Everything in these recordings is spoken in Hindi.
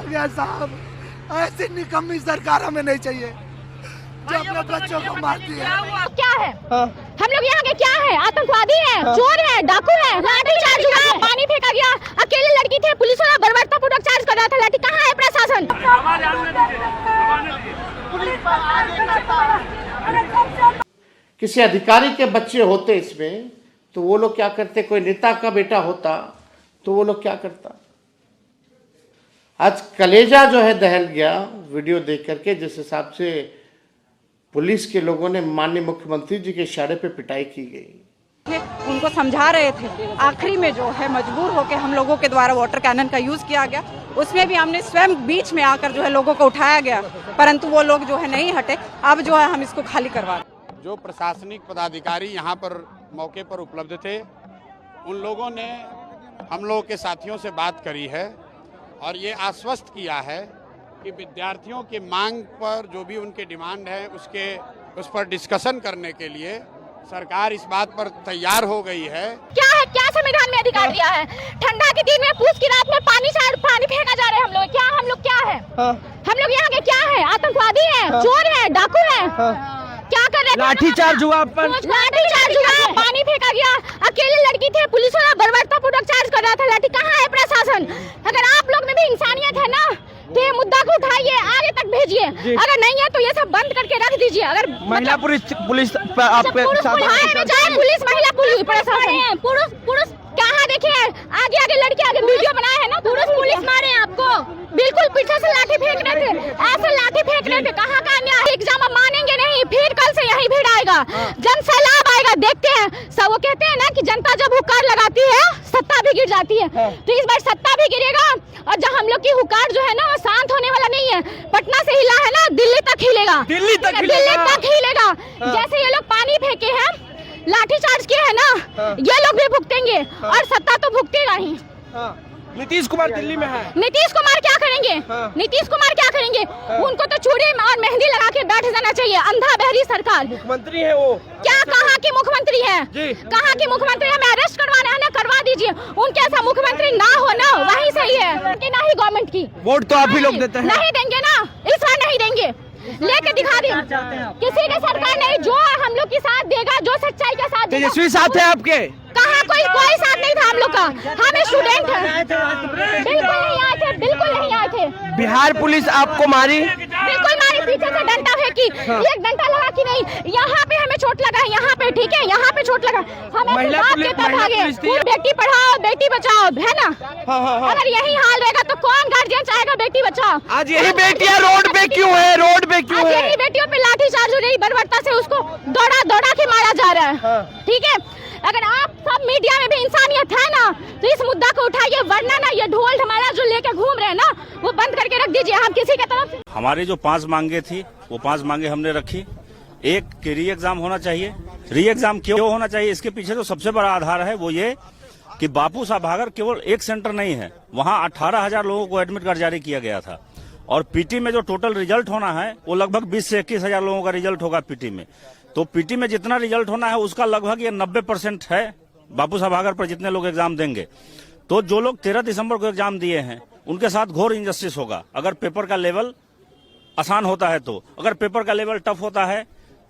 गया साहब। ऐसी निकम्मी सरकार हमें नहीं चाहिए जो अपने बच्चों को मारती है। क्या है हम लोग यहाँ के क्या है? आतंकवादी है, चोर है, डाकू है, लाठी चार्ज हुआ, पानी फेंका गया, अकेले लड़की थे, पुलिस वाला बर्बरतापूर्वक चार्ज कर रहा था लाठी। कहाँ है प्रशासन? किसी अधिकारी के बच्चे होते इसमें तो वो लोग क्या करते, कोई नेता का बेटा होता तो वो लोग क्या करता। आज कलेजा जो है दहल गया वीडियो देख करके, जिस हिसाब से पुलिस के लोगों ने माननीय मुख्यमंत्री जी के इशारे पे पिटाई की गई। उनको समझा रहे थे, आखिरी में जो है मजबूर होकर हम लोगों के द्वारा वाटर कैनन का यूज किया गया। उसमें भी हमने स्वयं बीच में आकर जो है लोगों को उठाया गया, परंतु वो लोग जो है नहीं हटे। अब जो है हम इसको खाली करवा रहे हैं। जो प्रशासनिक पदाधिकारी यहाँ पर मौके पर उपलब्ध थे, उन लोगों ने हम लोगों के साथियों से बात करी है और ये आश्वस्त किया है कि विद्यार्थियों की मांग पर जो भी उनके डिमांड है उस पर डिस्कशन करने के लिए सरकार इस बात पर तैयार हो गई है। क्या संविधान में अधिकार दिया है? ठंडा के दिन में पूछ की रात में पानी फेंका जा रहा है। हम लोग क्या है? हम लोग यहाँ के क्या है? आतंकवादी है, चोर है, डाकू है। क्या कर रहे? लाठी चार्ज हुआ, पानी फेंका गया, अकेले लड़की थे, पुलिस वाला बर्बरतापूर्वक चार्ज कर रहा था लाठी। कहाँ है प्रशासन? अगर आप लोग में भी इंसानियत है ना तो ये मुद्दा को उठाइए, आगे तक भेजिए। अगर नहीं है तो ये सब बंद करके रख दीजिए। अगर महिला पुलिस आपके चाहे पुलिस महिला पुलिस प्रशासन पुरुष कहाँ देखिए, आगे लड़के आगे वीडियो बनाए है ना, पुलिस मारे आपको, बिल्कुल पीछे से लाठी फेंक रहे थे, ऐसे लाठी फेंक रहे थे। कहाँ का अन्याय? एग्जाम अब मानेंगे नहीं, फिर कल से यही भीड़ आएगा, जन सैलाब आएगा। देखते हैं सब, वो कहते हैं ना कि जनता जब हुकार लगाती है सत्ता भी गिर जाती है। तो इस बार सत्ता भी गिरेगा और जब हम लोग की हुकार जो है ना वो शांत होने वाला नहीं है। पटना से हिला है ना, दिल्ली तक हिलेगा, दिल्ली तक हिलेगा। जैसे ये लोग पानी फेंके हैं, लाठी चार्ज किए है ना, ये लोग भी भुगतेंगे और सत्ता तो भुगतेगा ही। नीतीश कुमार दिल्ली में है। नीतीश कुमार क्या करेंगे? नीतीश कुमार क्या करेंगे? उनको तो चूड़ी और मेहंदी लगा के बैठ जाना चाहिए। अंधा बहरी सरकार मुख्यमंत्री है वो। क्या कहाँ की मुख्यमंत्री है? कहाँ की मुख्यमंत्री? हमें अरेस्ट करवाना है ना, करवा दीजिए। उनके ऐसा मुख्यमंत्री ना हो ना, वही सही है कि ना ही गवर्नमेंट की। वोट तो आप ही लोग देते हैं। नहीं देंगे ना, इस बार नहीं देंगे। लेके दिखा दे, किसी ने सरकार नहीं, जो हम लोग के साथ देगा, जो सच्चाई के साथ देगा। तेजस्वी साथ है आपके? कहाँ कोई साथ नहीं था हम लोग का। हम स्टूडेंट हैं, बिल्कुल नहीं आए थे। बिहार पुलिस आपको मारी? बिल्कुल मारी, पीछे से डंडा फेंकी। एक डंडा लगा कि नहीं, यहाँ पे हमें चोट लगा है, यहाँ पे ठीक है, यहाँ पे चोट लगा। हमें बेटी पढ़ाओ बेटी बचाओ है ना। अगर यही हाल रहेगा तो कौन गार्जियन चाहेगा बेटी बचाओ? आज यही बेटियां रोड पे क्यों है? यही बेटियों पे लाठी चार्ज हो रही, बर्बरता से उसको दौड़ा के मारा जा रहा है। ठीक है, अगर आप सब मीडिया में भी इंसानियत है ना तो इस मुद्दा को उठाइए, वरना ना ये ढोल ढमाला जो लेके घूम रहे हैं ना वो बंद करके रख दीजिए। हम किसी के तरफ से हमारी जो 5 मांगे थी वो 5 मांगे हमने रखी। एक कि री एग्जाम होना चाहिए। री एग्जाम क्यों होना चाहिए, इसके पीछे जो सबसे बड़ा आधार है वो ये कि बापू साभागर केवल एक सेंटर नहीं है, वहाँ 18,000 लोगों को एडमिट कार्ड जारी किया गया था। और पीटी में जो टोटल रिजल्ट होना है वो लगभग 20 से 21,000 लोगों का रिजल्ट होगा पीटी में। तो पीटी में जितना रिजल्ट होना है उसका लगभग ये 90% है बापू साभागर पर जितने लोग एग्जाम देंगे। तो जो लोग 13 दिसंबर को एग्जाम दिए हैं उनके साथ घोर इनजस्टिस होगा। अगर पेपर का लेवल आसान होता है तो, अगर पेपर का लेवल टफ होता है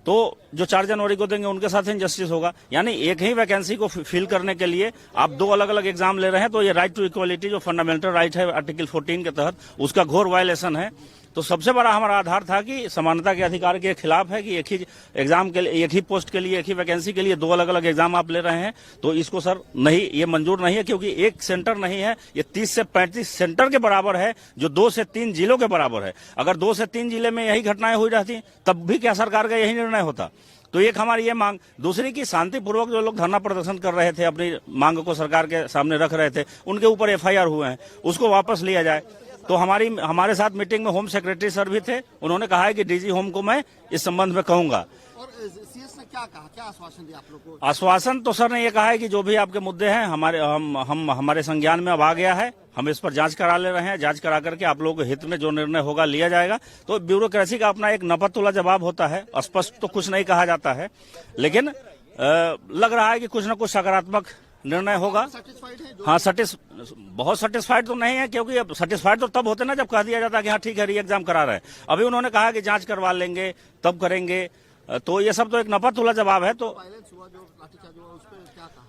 तो जो 4 जनवरी को देंगे उनके साथ इनजस्टिस होगा। यानी एक ही वैकेंसी को फिल करने के लिए आप 2 अलग अलग एग्जाम ले रहे हैं। तो ये राइट टू इक्वलिटी जो फंडामेंटल राइट है आर्टिकल 14 के तहत, उसका घोर वायलेशन है। तो सबसे बड़ा हमारा आधार था कि समानता के अधिकार के खिलाफ है कि एक ही एग्जाम के लिए, एक ही पोस्ट के लिए, एक ही वैकेंसी के लिए 2 अलग अलग एग्जाम आप ले रहे हैं। तो इसको सर नहीं, ये मंजूर नहीं है, क्योंकि एक सेंटर नहीं है, ये 30 से 35 सेंटर के बराबर है, जो 2 से 3 जिलों के बराबर है। अगर 2 से 3 जिले में यही घटनाएं हुई रहती तब भी क्या सरकार का यही निर्णय होता? तो एक हमारी ये मांग। दूसरी की शांतिपूर्वक जो लोग धरना प्रदर्शन कर रहे थे, अपनी मांग को सरकार के सामने रख रहे थे, उनके ऊपर FIR हुए हैं, उसको वापस लिया जाए। तो हमारे साथ मीटिंग में होम सेक्रेटरी सर भी थे, उन्होंने कहा है कि डीजी होम को मैं इस संबंध में कहूंगा। और सीएस ने क्या कहा, क्या आश्वासन दिया आप लोग को? आश्वासन तो सर ने ये कहा है कि जो भी आपके मुद्दे हैं हमारे संज्ञान में अब आ गया है, हम इस पर जांच करा ले रहे हैं, जांच करा करके आप लोगों के हित में जो निर्णय होगा लिया जाएगा। तो ब्यूरोक्रेसी का अपना एक नपतुला जवाब होता है, स्पष्ट तो कुछ नहीं कहा जाता है, लेकिन लग रहा है कि कुछ न कुछ सकारात्मक निर्णय होगा। सेटिस्फाइड है? हाँ, बहुत सेटिस्फाइड तो नहीं है, क्योंकि अब सेटिस्फाइड तो तब होते ना जब कह दिया जाता है कि हाँ ठीक है री एग्जाम करा रहे हैं। अभी उन्होंने कहा कि जांच करवा लेंगे तब करेंगे, तो ये सब तो एक नपतुला जवाब है। तो वायलेंस हुआ, जो लाठीचार्ज हुआ, उस पर क्या कहा?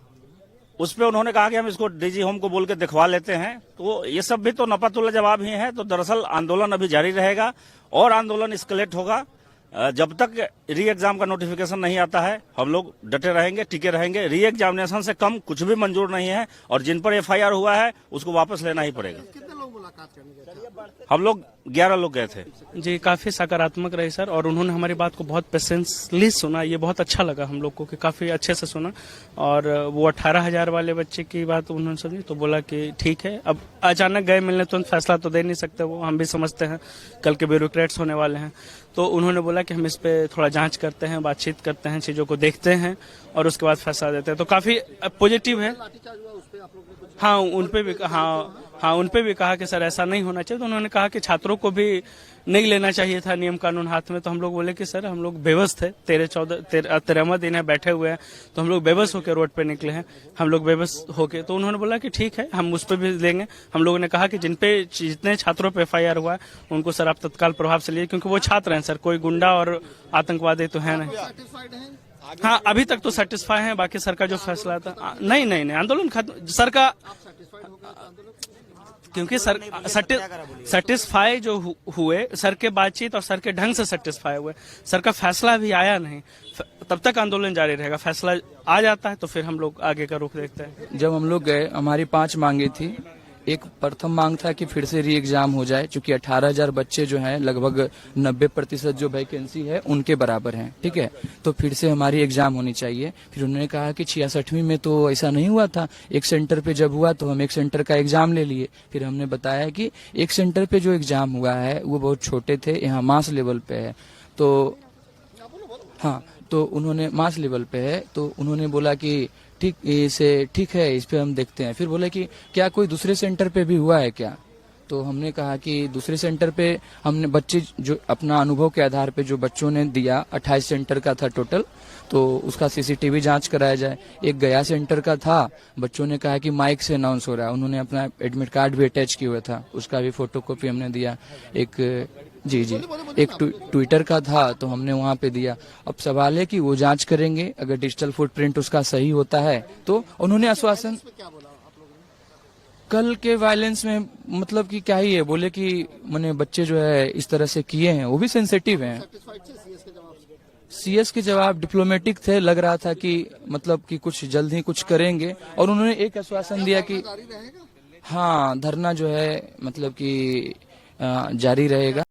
उस पे उन्होंने कहा कि हम इसको डीजी होम को बोल के दिखवा लेते हैं। तो ये सब भी तो नपतुला जवाब ही है। तो दरअसल आंदोलन अभी जारी रहेगा और आंदोलन एस्केलेट होगा। जब तक री एग्जाम का नोटिफिकेशन नहीं आता है हम लोग डटे रहेंगे, टिके रहेंगे। री एग्जामिनेशन से कम कुछ भी मंजूर नहीं है और जिन पर एफआईआर हुआ है उसको वापस लेना ही पड़ेगा। कितने लोग मुलाकात करने गए थे? हम लोग 11 लोग गए थे। जी, काफी सकारात्मक रहे सर, और उन्होंने हमारी बात को बहुत पेशेंसली सुना। ये बहुत अच्छा लगा हम लोग को कि काफी अच्छे से सुना। और वो 18,000 वाले बच्चे की बात उन्होंने सुनी तो बोला कि ठीक है। अब अचानक गए मिलने तो फैसला तो दे नहीं सकते, वो हम भी समझते हैं, कल के ब्यूरोक्रेट्स होने वाले हैं। तो उन्होंने बोला कि हम इस पे थोड़ा जांच करते हैं, बातचीत करते हैं, चीजों को देखते हैं और उसके बाद फैसला देते हैं। तो काफी पॉजिटिव है। लाठीचार्ज हुआ, उस पर आप लोग ने कुछ? हाँ, उनपे भी कहा कि सर ऐसा नहीं होना चाहिए। तो उन्होंने कहा कि छात्रों को भी नहीं लेना चाहिए था नियम कानून हाथ में। तो हम लोग बोले कि सर हम लोग बेबस थे, 13वां दिन है, बैठे हुए हैं, तो हम लोग बेबस होकर रोड पे निकले हैं, हम लोग बेबस होके। तो उन्होंने बोला कि ठीक है, हम उस पर भी लेंगे। हम लोगों ने कहा कि जितने छात्रों पे एफआईआर हुआ है उनको सर आप तत्काल प्रभाव से लिए, क्योंकि वो छात्र हैं सर, कोई गुंडा और आतंकवादी तो है नहीं। सेटिस्फाइड है? हाँ, अभी तक तो सेटिस्फाई है। बाकी सर का जो फैसला था, नहीं, आंदोलन खत्म सर का, सेटिस्फाइड हो गया आंदोलन? क्योंकि सर सेटिस्फाई जो हुए, सर के बातचीत और सर के ढंग से सेटिस्फाई हुए। सर का फैसला भी आया नहीं, तब तक आंदोलन जारी रहेगा। फैसला आ जाता है तो फिर हम लोग आगे का रुख देखते हैं। जब हम लोग गए, हमारी 5 मांगे थी। एक प्रथम मांग था कि फिर से री एग्जाम हो जाए, क्योंकि 18,000 बच्चे जो हैं लगभग 90% जो वैकेंसी है उनके बराबर हैं, ठीक है। तो फिर से हमारी एग्जाम होनी चाहिए। फिर उन्होंने कहा कि 66वीं में तो ऐसा नहीं हुआ था, एक सेंटर पे जब हुआ तो हम एक सेंटर का एग्जाम ले लिए। फिर हमने बताया कि एक सेंटर पे जो एग्जाम हुआ है वो बहुत छोटे थे, यहाँ मास लेवल पे है। तो हाँ, तो उन्होंने मास लेवल पे है, तो उन्होंने बोला कि ठीक है, इस पे हम देखते हैं। फिर बोले कि क्या कोई दूसरे सेंटर पे भी हुआ है क्या? तो हमने कहा कि दूसरे सेंटर पे हमने बच्चे जो अपना अनुभव के आधार पे जो बच्चों ने दिया, 28 सेंटर का था टोटल, तो उसका सीसीटीवी जांच कराया जाए। एक गया सेंटर का था, बच्चों ने कहा कि माइक से अनाउंस हो रहा है, उन्होंने अपना एडमिट कार्ड भी अटैच किया हुआ था, उसका भी फोटोकॉपी हमने दिया। एक एक ट्विटर का था तो हमने वहाँ पे दिया। अब सवाल है कि वो जांच करेंगे, अगर डिजिटल फुटप्रिंट उसका सही होता है तो। उन्होंने आश्वासन, कल के वायलेंस में मतलब कि क्या ही है, बोले कि मैंने बच्चे जो है इस तरह से किए हैं, वो भी सेंसिटिव हैं। सीएस के जवाब डिप्लोमेटिक थे, लग रहा था कि मतलब कि कुछ जल्द ही कुछ करेंगे। और उन्होंने एक आश्वासन दिया कि हाँ, धरना जो है मतलब कि जारी रहेगा।